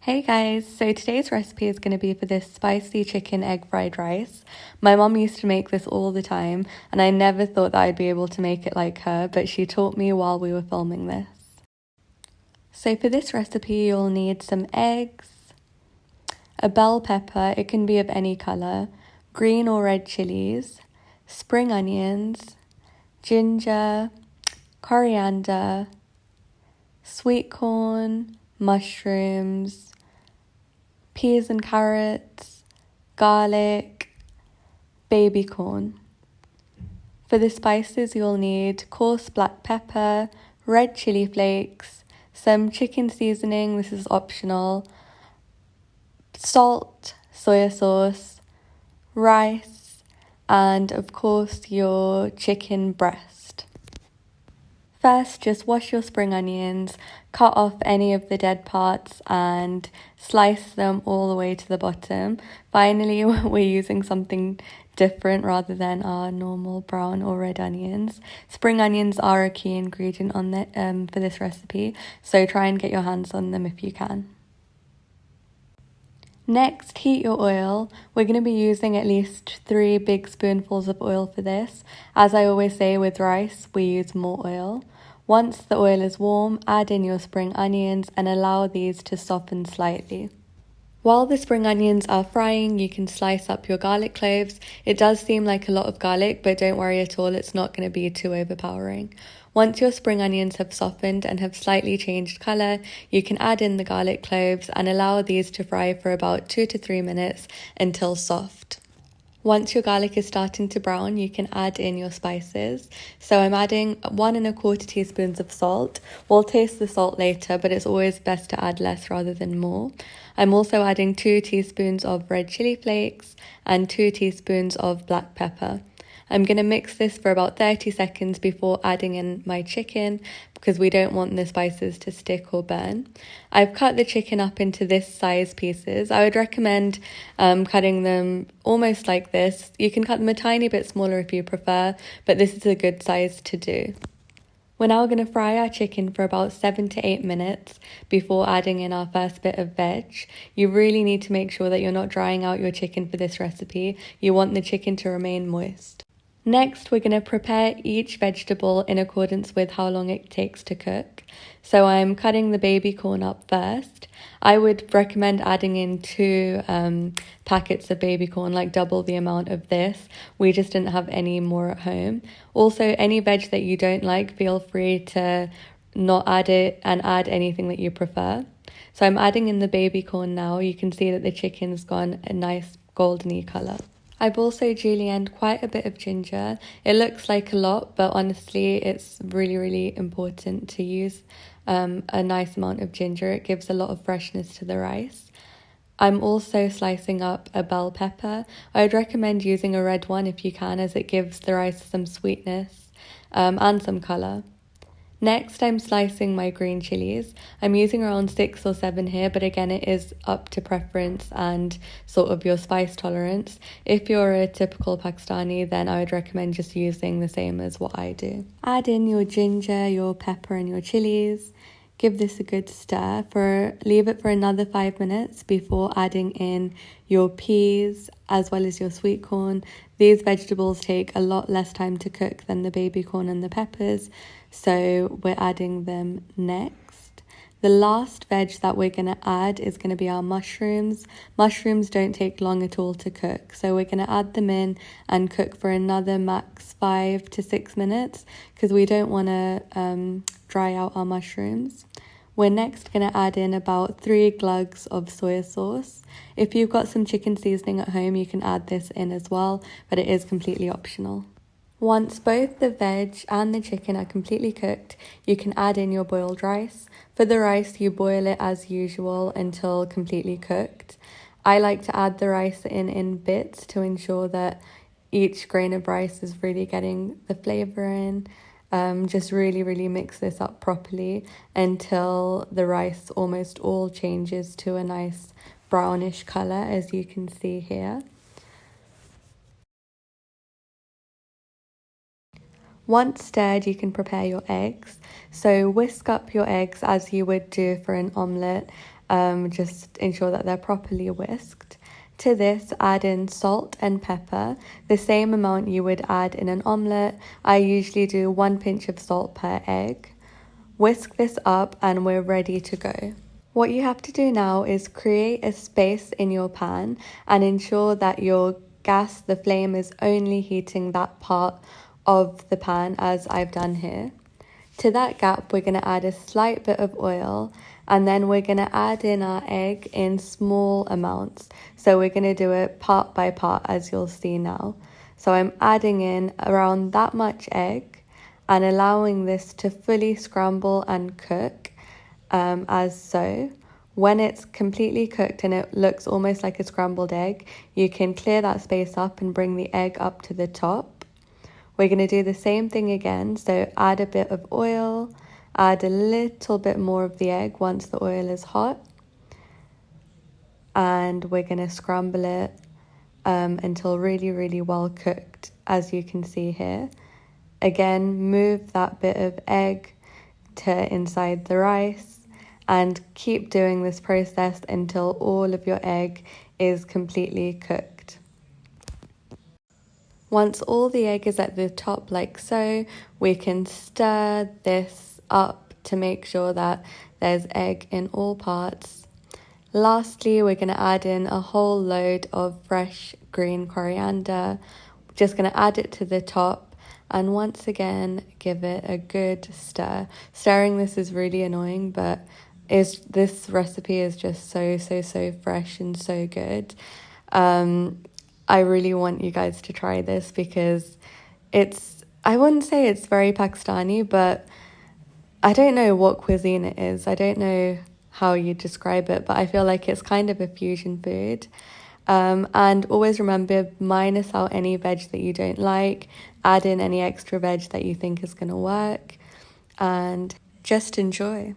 Hey guys, so today's recipe is going to be for this spicy chicken egg fried rice. My mom used to make this all the time and I never thought that I'd be able to make it like her, but she taught me while we were filming this. So for this recipe you'll need some eggs, a bell pepper, it can be of any colour, green or red chilies, spring onions, ginger, coriander, sweet corn, mushrooms, peas and carrots, garlic, baby corn. For the spices you'll need coarse black pepper, red chili flakes, some chicken seasoning, this is optional, salt, soya sauce, rice, and of course your chicken breast. First, just wash your spring onions, cut off any of the dead parts and slice them all the way to the bottom. Finally, we're using something different rather than our normal brown or red onions. Spring onions are a key ingredient on for this recipe, so try and get your hands on them if you can. Next, heat your oil. We're going to be using at least 3 big spoonfuls of oil for this. As I always say with rice, we use more oil. Once the oil is warm, add in your spring onions and allow these to soften slightly. While the spring onions are frying, you can slice up your garlic cloves. It does seem like a lot of garlic, but don't worry at all, it's not going to be too overpowering. Once your spring onions have softened and have slightly changed colour, you can add in the garlic cloves and allow these to fry for about 2 to 3 minutes until soft. Once your garlic is starting to brown, you can add in your spices. So I'm adding 1 1/4 teaspoons of salt. We'll taste the salt later, but it's always best to add less rather than more. I'm also adding 2 teaspoons of red chili flakes and 2 teaspoons of black pepper. I'm going to mix this for about 30 seconds before adding in my chicken because we don't want the spices to stick or burn. I've cut the chicken up into this size pieces. I would recommend cutting them almost like this. You can cut them a tiny bit smaller if you prefer, but this is a good size to do. We're now going to fry our chicken for about 7 to 8 minutes before adding in our first bit of veg. You really need to make sure that you're not drying out your chicken for this recipe. You want the chicken to remain moist. Next, we're going to prepare each vegetable in accordance with how long it takes to cook. So I'm cutting the baby corn up first. I would recommend adding in 2 packets of baby corn, like double the amount of this. We just didn't have any more at home. Also, any veg that you don't like, feel free to not add it and add anything that you prefer. So I'm adding in the baby corn now. You can see that the chicken's gone a nice goldeny colour. I've also julienned quite a bit of ginger. It looks like a lot, but honestly, it's really important to use a nice amount of ginger. It gives a lot of freshness to the rice. I'm also slicing up a bell pepper. I would recommend using a red one if you can, as it gives the rice some sweetness and some colour. Next, I'm slicing my green chilies. I'm using around 6 or 7 here, but again, it is up to preference and sort of your spice tolerance. If you're a typical Pakistani, then I would recommend just using the same as what I do. Add in your ginger, your pepper, and your chilies. Give this a good stir. Leave it for another 5 minutes before adding in your peas as well as your sweet corn. These vegetables take a lot less time to cook than the baby corn and the peppers, so we're adding them next. The last veg that we're going to add is going to be our mushrooms. Mushrooms don't take long at all to cook, so we're going to add them in and cook for another max 5 to 6 minutes because we don't want to dry out our mushrooms. We're next going to add in about 3 glugs of soya sauce. If you've got some chicken seasoning at home, you can add this in as well, but it is completely optional. Once both the veg and the chicken are completely cooked, you can add in your boiled rice. For the rice, you boil it as usual until completely cooked. I like to add the rice in bits to ensure that each grain of rice is really getting the flavour in. Just really mix this up properly until the rice almost all changes to a nice brownish colour, as you can see here. Once stirred, you can prepare your eggs. So whisk up your eggs as you would do for an omelette Just ensure that they're properly whisked. To this, add in salt and pepper, the same amount you would add in an omelette. I usually do 1 pinch of salt per egg. Whisk this up and we're ready to go. What you have to do now is create a space in your pan and ensure that your gas, the flame, is only heating that part of the pan as I've done here. To that gap, we're going to add a slight bit of oil and then we're going to add in our egg in small amounts. So we're going to do it part by part, as you'll see now. So I'm adding in around that much egg and allowing this to fully scramble and cook as so. When it's completely cooked and it looks almost like a scrambled egg, you can clear that space up and bring the egg up to the top. We're going to do the same thing again, so add a bit of oil, add a little bit more of the egg once the oil is hot, and we're going to scramble it until really well cooked, as you can see here. Again, move that bit of egg to inside the rice and keep doing this process until all of your egg is completely cooked. Once all the egg is at the top like so, we can stir this up to make sure that there's egg in all parts. Lastly, we're going to add in a whole load of fresh green coriander. Just going to add it to the top and once again give it a good stir. Stirring this is really annoying, but this recipe is just so fresh and so good. I really want you guys to try this because I wouldn't say it's very Pakistani, but I don't know what cuisine it is. I don't know how you describe it, but I feel like it's kind of a fusion food. And always remember, minus out any veg that you don't like, add in any extra veg that you think is going to work, and just enjoy.